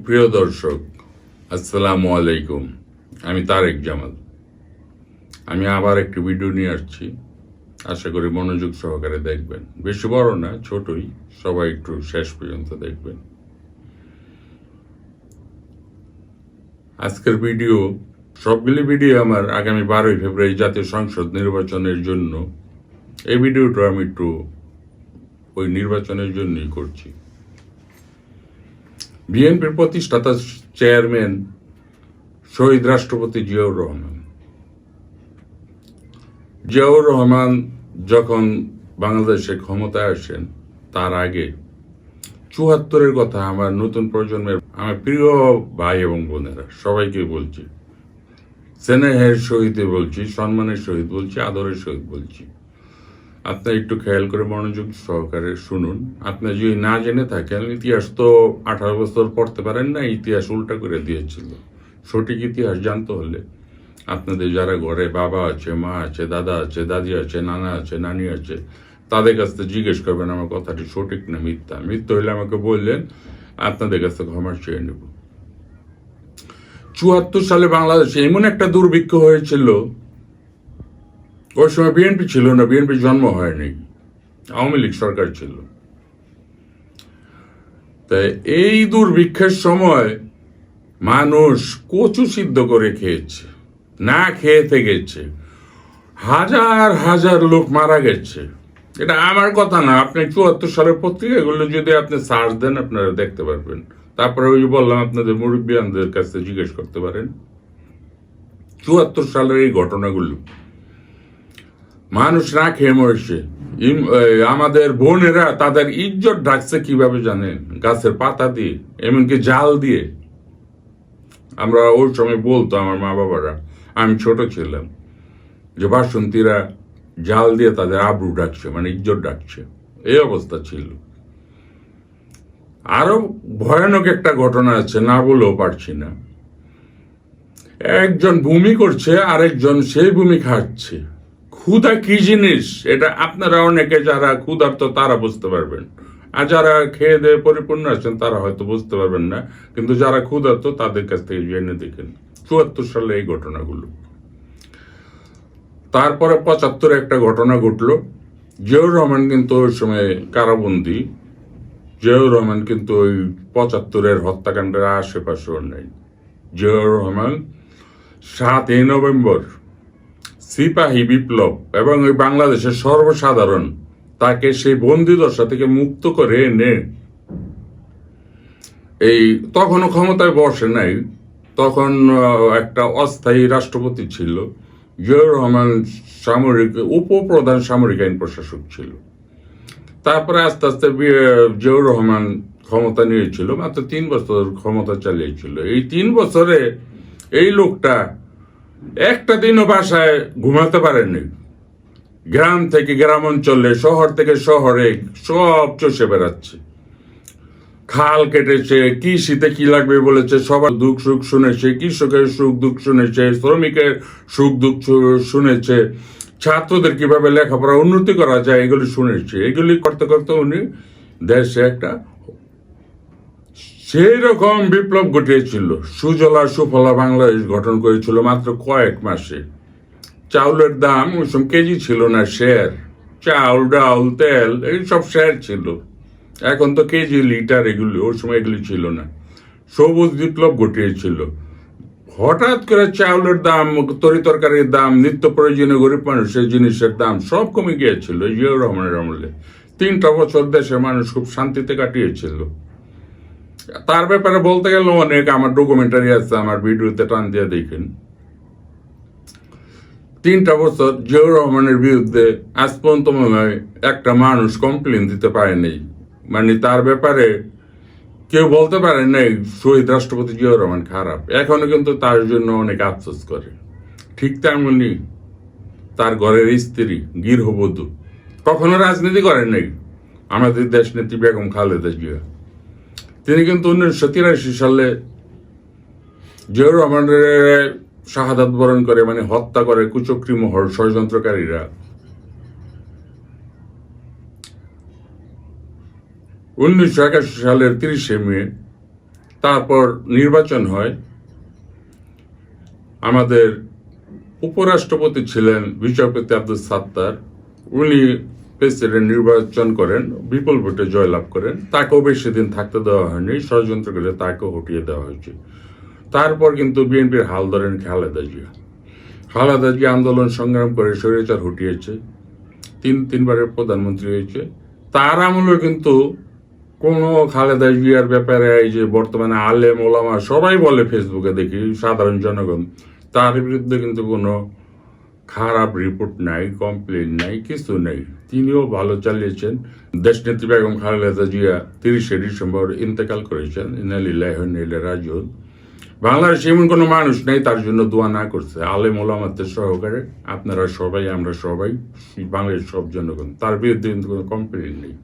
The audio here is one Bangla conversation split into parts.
সুপ্রিয় দর্শক, আসসালামু আলাইকুম। আমি তারেক জামাল। আমি আবার একটি ভিডিও নিয়ে আসছি। আশা করি মনোযোগ সহকারে দেখবেন। বেশি বড় না, ছোটই। সবাই একটু শেষ পর্যন্ত দেখবেন। আজকের ভিডিও, সবগুলি ভিডিও আমার আগামী 12 ফেব্রুয়ারি জাতীয় সংসদ নির্বাচনের জন্য। এই ভিডিওটা আমি একটু ওই নির্বাচনের জন্যই করছি। বিএনপির প্রতিষ্ঠাতা চেয়ারম্যান শহীদ রাষ্ট্রপতি জিয়াউর রহমান যখন বাংলাদেশে ক্ষমতায় আসেন, তার আগে ৭৪-এর কথা আমার নতুন প্রজন্মের, আমার প্রিয় ভাই এবং বোনেরা সবাইকে বলছি, স্নেহের সহিত বলছি, সম্মানের সহিত বলছি, আদরের সহিত বলছি। আপনি একটু খেয়াল করে মনোযোগ সহকারে শুনুন। আপনি যদি না জেনে থাকেন, ইতিহাস তো 18 বছর পড়তে পারেন না, ইতিহাস উল্টা করে দিয়েছিল। সঠিক ইতিহাস জানতে হলে আপনাদের যারা ঘরে বাবা আছে, মা আছে, দাদা আছে, দাদি আছে, নানা আছে, নানি আছে, তাদের কাছ থেকে জিজ্ঞেস করবেন আমার কথাটি সঠিক না মিথ্যা। মিথ্যা হলে আমাকে বললেন, আপনাদের কাছ থেকে ক্ষমা চেয়ে নেব। ৭৪ সালে বাংলাদেশে এমন একটা দুর্ভিক্ষ হয়েছিল, ওই সময় বিএনপি ছিল না, বিএনপির জন্ম হয়নি, আওয়ামী লীগ সরকার ছিল। তাই এই দুর্ভিক্ষের সময় মানুষ কচু সিদ্ধ করে খেয়েছে, না খেয়ে থেকেছে, হাজার হাজার লোক মারা গেছে। এটা আমার কথা না, আপনি ৭৪ সালের পত্রিকাগুলো যদি আপনি সার্চ দেন আপনারা দেখতে পারবেন। তারপরে ওই যে বললাম, আপনাদের মুরব্বিয়ানদের কাছে জিজ্ঞেস করতে পারেন। ৭৪ সালের এই ঘটনাগুলো, মানুষ না খেয়ে মরেছে। আমাদের বোনেরা তাদের ইজ্জত ঢাকছে কিভাবে জানেন? গাছের পাতা দিয়ে, এমনকি জাল দিয়ে। আমরা ওই সময় বলতো আমার মা বাবারা, আমি ছোট ছিলাম, যে বাসন্তীরা জাল দিয়ে তাদের আবরু ডাকছে, মানে ইজ্জত ডাকছে। এই অবস্থা ছিল। আরো ভয়ানক একটা ঘটনা আছে, না বলেও পারছি না। একজন ভূমি করছে, আরেকজন সেই ভূমি খাচ্ছে। ক্ষুধা কি জিনিস এটা আপনারা অনেকে যারা ক্ষুধার্ত তারা বুঝতে পারবেন, আর যারা খেয়ে দেয়ে পরিপূর্ণ আছেন তারা হয়তো বুঝতে পারবেন না। কিন্তু যারা ক্ষুধার্ত তাদের কাছ থেকে জেনে দেখেন ৭৪ সালে এই ঘটনাগুলো। তারপরে ৭৫ একটা ঘটনা ঘটলো। জিয়াউর রহমান কিন্তু ওই সময় কারাবন্দী। জিয়াউর রহমান কিন্তু ওই ৭৫-এর হত্যাকাণ্ডের আশেপাশেও নেই। জিয়াউর রহমান ৭ই নভেম্বর সিপাহী বিপ্লব এবং ওই বাংলাদেশের সর্বসাধারণ তাকে সেই বন্দি দশা থেকে মুক্ত করে এনে, এই তখনও ক্ষমতায় বসে নাই, তখন একটা অস্থায়ী রাষ্ট্রপতি ছিল। জিয়াউর রহমান সামরিক উপপ্রধান সামরিক আইন প্রশাসক ছিল। তারপরে আস্তে আস্তে জিয়াউর রহমান ক্ষমতা নিয়েছিল, মাত্র ৩ বছর ক্ষমতা চালিয়েছিল। এই ৩ বছরে এই লোকটা একটা দিনও বাসায় ঘুমাতে পারেনি। গ্রাম থেকে গ্রাম অঞ্চলে, শহর থেকে শহরে সব চষে বেড়াচ্ছে। খাল কেটেছে, কি শীতে কি লাগবে বলেছে, সবার দুঃখ সুখ শুনেছে, কৃষকের সুখ দুঃখ শুনেছে, শ্রমিকের সুখ দুঃখ শুনেছে, ছাত্রদের কিভাবে লেখাপড়া উন্নতি করা যায় এগুলি শুনেছে। এগুলি করতে করতে উনি দেশে একটা সেই রকম বিপ্লব ঘটিয়েছিল। সুজলা সুফলা বাংলাদেশ গঠন করেছিল মাত্র কয়েক মাসে। চাউলের দাম ওই সময় কেজি ছিল না, শের। চাউল, ডাউল, তেল এইসব শের ছিল। এখন তো কেজি, লিটার এগুলি, ওই সময় এগুলি ছিল না। সবুজ বিপ্লব ঘটিয়েছিল। হঠাৎ করে চাউলের দাম, তরি তরকারির দাম, নিত্য প্রয়োজনীয় গরিব মানুষের জিনিসের দাম সব কমে গিয়েছিল জিয়াউর রহমানের আমলে। 3টা বছর দেশের মানুষ খুব শান্তিতে কাটিয়েছিল। তার ব্যাপারে বলতে গেলে অনেক, আমার ডকুমেন্টারি আছে, আমার ভিডিওতে টান দিয়ে দেখেন। 3টা বছর জিয়াউর রহমানের বিরুদ্ধে আজ পর্যন্ত মনে হয় একটা মানুষ কমপ্লেন দিতে পারেনি। মানে তার ব্যাপারে কেউ বলতে পারে নাই শহীদ রাষ্ট্রপতি জিয়াউর রহমান খারাপ। এখনো কিন্তু তার জন্য অনেক আফসোস করে। ঠিক তেমনি তার ঘরের স্ত্রী, গৃহবধূ কখনো রাজনীতি করেন নাই আমাদের দেশ নেত্রী বেগম খালেদা জিয়া। তিনি কিন্তু 1983 সালে জিয়াউর রহমানের শাহাদাত বরণ করে, মানে হত্যা করে কুচক্রী মহল, ষড়যন্ত্রকারীরা। 1981 সালের 30শে মে তারপর নির্বাচন হয়। আমাদের উপরাষ্ট্রপতি ছিলেন বিচারপতি আব্দুল সাত্তার, উনি প্রেসিডেন্ট নির্বাচন করেন, বিপুল ভোটে জয়লাভ করেন। তাকেও বেশি দিন থাকতে দেওয়া হয়নি, ষড়যন্ত্র করে তাকেও হটিয়ে দেওয়া হয়েছে। তারপর কিন্তু বিএনপির হাল ধরেন খালেদা জিয়া। খালেদা জিয়া আন্দোলন সংগ্রাম করে স্বৈরাচার হটিয়েছে, তিনবারের প্রধানমন্ত্রী হয়েছে। তার আমলে কিন্তু কোনো খালেদা জিয়ার ব্যাপারে এই যে বর্তমানে আলেম ওলামা সবাই বলে, ফেসবুকে দেখি, সাধারণ জনগণ, তার বিরুদ্ধে কিন্তু কোনো খারাপ রিপোর্ট নাই, কমপ্লেন নাই, কিছু নেই। তিনিও ভালো চালিয়েছেন। দেশনেত্রী বেগম খালেদা জিয়া 30শে ডিসেম্বর ইন্তেকাল করেছেন, ইন্না লিল্লাহি ওয়া ইন্না ইলাইহি রাজিউন। বাংলাদেশে এমন কোনো মানুষ নেই তার জন্য দোয়া না করছে, আলেম ওলামাদের সহকারে আপনারা সবাই, আমরা সবাই, বাংলাদেশের সব জনগণ, তার বিরুদ্ধে কিন্তু কোনো কমপ্লেন নেই।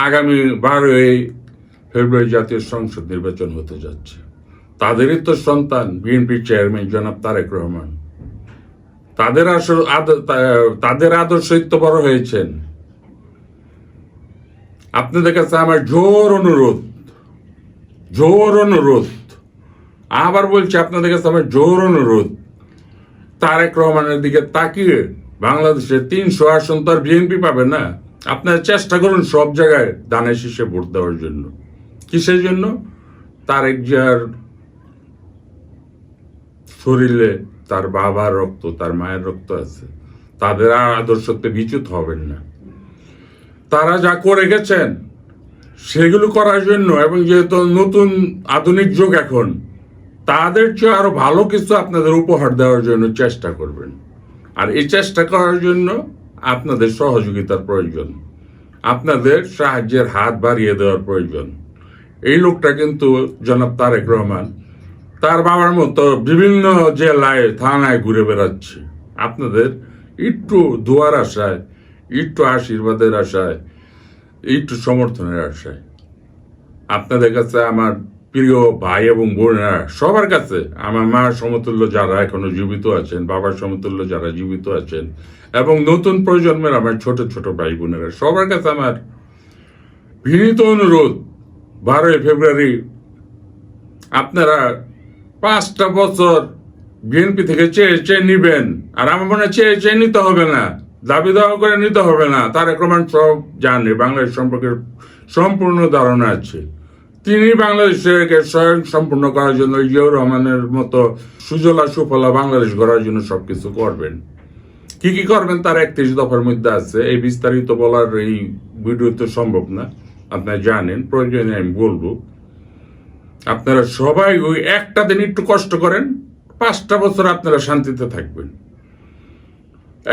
আগামী 12ই ফেব্রুয়ারি জাতীয় সংসদ নির্বাচন হতে যাচ্ছে। তাদেরই তো সন্তান বিএনপির চেয়ারম্যান জনাব তারেক রহমান। তাদের আদর্শই তো বড় হয়েছেন। আপনাদের কাছে আমার জোর অনুরোধ, আবার বলছি আপনাদের কাছে আমার জোর অনুরোধ, তারেক রহমানের দিকে তাকিয়ে বাংলাদেশে 300 আসন তো আর বিএনপি পাবে না। আপনারা চেষ্টা করুন সব জায়গায় দানে শীষে ভোট দেওয়ার জন্য। কিসের জন্য? তারেক জিয়ার শরীরে তার বাবার রক্ত, তার মায়ের রক্ত আছে। তাদের আদর্শতে বিচ্যুত হবেন না। তারা যা করে গেছেন সেগুলো করার জন্য, এবং যেহেতু নতুন আধুনিক যুগ এখন, তাদের চেয়ে আরো ভালো কিছু আপনাদের উপহার দেওয়ার জন্য চেষ্টা করবেন। আর এই চেষ্টা করার জন্য আপনাদের সহযোগিতার প্রয়োজন, আপনাদের সাহায্যের হাত বাড়িয়ে দেওয়ার প্রয়োজন। এই লোকটা কিন্তু জনাব তারেক রহমান তার বাবার মতো বিভিন্ন জেলায় থানায় ঘুরে বেড়াচ্ছে। আপনাদের একটু দোয়ার আশায়, একটু আশীর্বাদের আশায়, একটু সমর্থনের আশায় আপনাদের কাছে আমার প্রিয় ভাই এবং বোনেরা, সবার কাছে, আমার মা সমতুল্য যারা এখনো জীবিত আছেন, বাবার সমতুল্য যারা জীবিত আছেন, এবং নতুন প্রজন্মের আমার ছোট ছোট ভাই বোনেরা, সবার কাছে আমার বিনীত অনুরোধ, 12ই ফেব্রুয়ারি আপনারা 5টা বছর বিএনপি থেকে চেয়ে নিবেন। আর আমার মনে চেয়ে নিতে হবে না, দাবি দাওয়া করে নিতে হবে না। তারেক রহমান সব জানে, বাংলাদেশ সম্পর্কে সম্পূর্ণ ধারণা আছে। তিনি বাংলাদেশকে স্বয়ং সম্পূর্ণ করার জন্য, জিয়াউর রহমানের মতো সুজলা সুফলা বাংলাদেশ গড়ার জন্য সবকিছু করবেন। কি কি করবেন তার 31 দফার মধ্যে আছে। এই বিস্তারিত বলার এই ভিডিওতে সম্ভব না, আপনারা জানেন, প্রয়োজনে আমি বলবো। আপনারা সবাই ওই একটা দিন একটু কষ্ট করেন, 5টা বছর আপনারা শান্তিতে থাকবেন।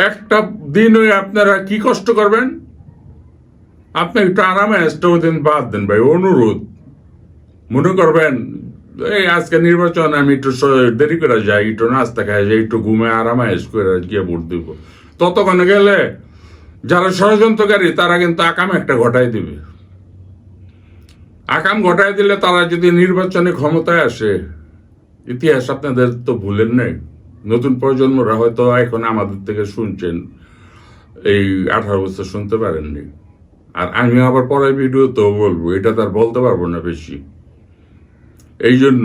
একটা দিন ওই আপনারা কি কষ্ট করবেন, আপনি একটু আরামে দিন বাদ দেন ভাই, অনুরোধ। মনে করবেন এই আজকে নির্বাচন, আমি একটু দেরি করে যাই, একটু নাস্তা খাই যাই, একটু ঘুমে আরামে করে গিয়ে ভোট দিব। ততক্ষণে গেলে যারা ষড়যন্ত্রকারী তারা কিন্তু আকাম একটা ঘটাই দিবে। আকাম ঘটাই দিলে তারা যদি নির্বাচনে ক্ষমতায় আসে, ইতিহাস আপনাদের তো ভুলেন নাই। নতুন প্রজন্মরা হয়তো এখন আমাদের থেকে শুনছেন, এই 18 বছর শুনতে পারেননি। আর আমি আবার পরের ভিডিওতেও বলবো, এটা তার বলতে পারবো না বেশি। এই জন্য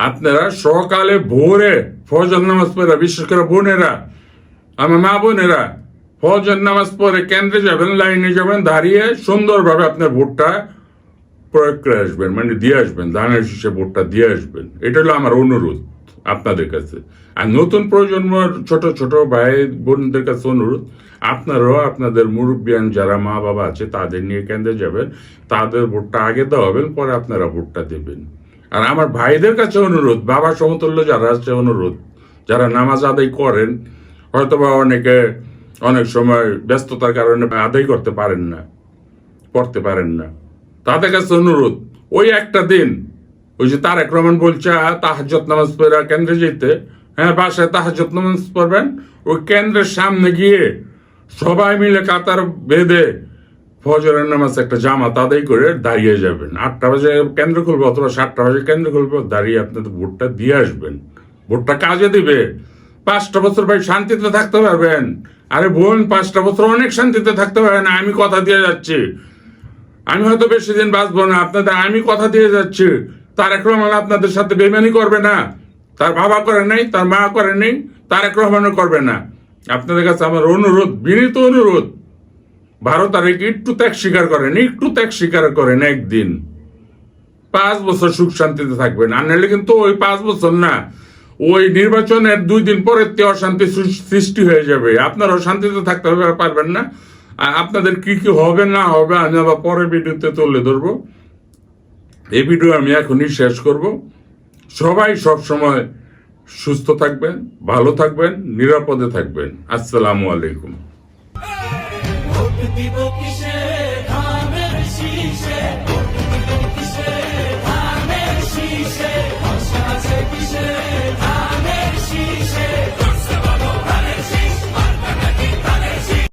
আপনারা সকালে ভোরে ফজর নামাজ পড়ে, বিশেষ করে বোনেরা, আমার মা বোনেরা, ফজর নামাজ পড়ে কেন্দ্রে যাবেন, লাইনে যাবেন, দাঁড়িয়ে সুন্দরভাবে আপনার ভোটটা প্রয়োগ করে আসবেন, মানে দিয়ে আসবেন, ধানের শীষে ভোটটা দিয়ে আসবেন। এটা হলো আমার অনুরোধ আপনাদের কাছে। আর নতুন প্রজন্মের ছোট ছোট ভাই বোনদের কাছে অনুরোধ, আপনারাও আপনাদের মুরব্বিয়ান যারা মা বাবা আছে তাদের নিয়ে কেন্দ্রে যাবেন, তাদের ভোটটা আগে দেওয়াবেন, পরে আপনারা ভোটটা দেবেন। আর আমার ভাইদের কাছে অনুরোধ, বাবা সমতুল্য যারা আছে অনুরোধ, যারা নামাজ আদায় করেন, হয়তোবা অনেক সময় ব্যস্ততার কারণে আদায় করতে পারেন না, পড়তে পারেন না, তাদের কাছে অনুরোধ, ওই একটা দিন, ওই যে তারেক রহমান বলছে তাহাজ্জুদ নামাজ পড়া কেন্দ্রে যেতে, হ্যাঁ বাসায় তাহাজ্জুদ নামাজ পড়বেন, ওই কেন্দ্রের সামনে গিয়ে সবাই মিলে কাতার বেঁধে ফজরের নামাজ একটা জামাত আদায় করে দাঁড়িয়ে যাবেন। 8টা বাজে কেন্দ্র খুলবে অথবা 7টা বাজে কেন্দ্র খুলবে, দাঁড়িয়ে আপনাদের ভোটটা দিয়ে আসবেন। ভোটটা কাজে দিবে। 5টা বছর ভাই শান্তিতে থাকতে পারবেন। আরে বোন, 5টা বছর অনেক শান্তিতে থাকতে পারবেন। আমি কথা দিয়ে যাচ্ছি, আমি হয়তো বেশি দিন বাঁচবো না আপনাদের, আমি কথা দিয়ে যাচ্ছি, তারেক রহমান আপনাদের সাথে বেইমানি করবে না, তার বাবা করে নাই, তার মা করে নাই, তারেক রহমানও করবে না। আপনাদের কাছে আমার অনুরোধ, বিনীত অনুরোধ, ভারত আর একটু ত্যাগ স্বীকার করেন, একটু ত্যাগ স্বীকার করেন একদিন। 5 বছর সুখ শান্তিতে থাকবেন, আর নাহলে কিন্তু ওই 5 বছর না, ওই নির্বাচনের 2 দিন পরে অশান্তি সৃষ্টি হয়ে যাবে। আপনারাও শান্তিতে থাকতে পারবেন না। আর আপনাদের কি কি হবে না হবে আমি আবার পরের ভিডিওতে তুলে ধরবো। এই ভিডিও আমি এখনই শেষ করব। সবাই সব সময় সুস্থ থাকবেন, ভালো থাকবেন, নিরাপদে থাকবেন। আসসালামু আলাইকুম। ভোট দিব কিসে ধানের শীষে, ভোট দিব কিসে ধানের শীষে, আশা আছে কিসে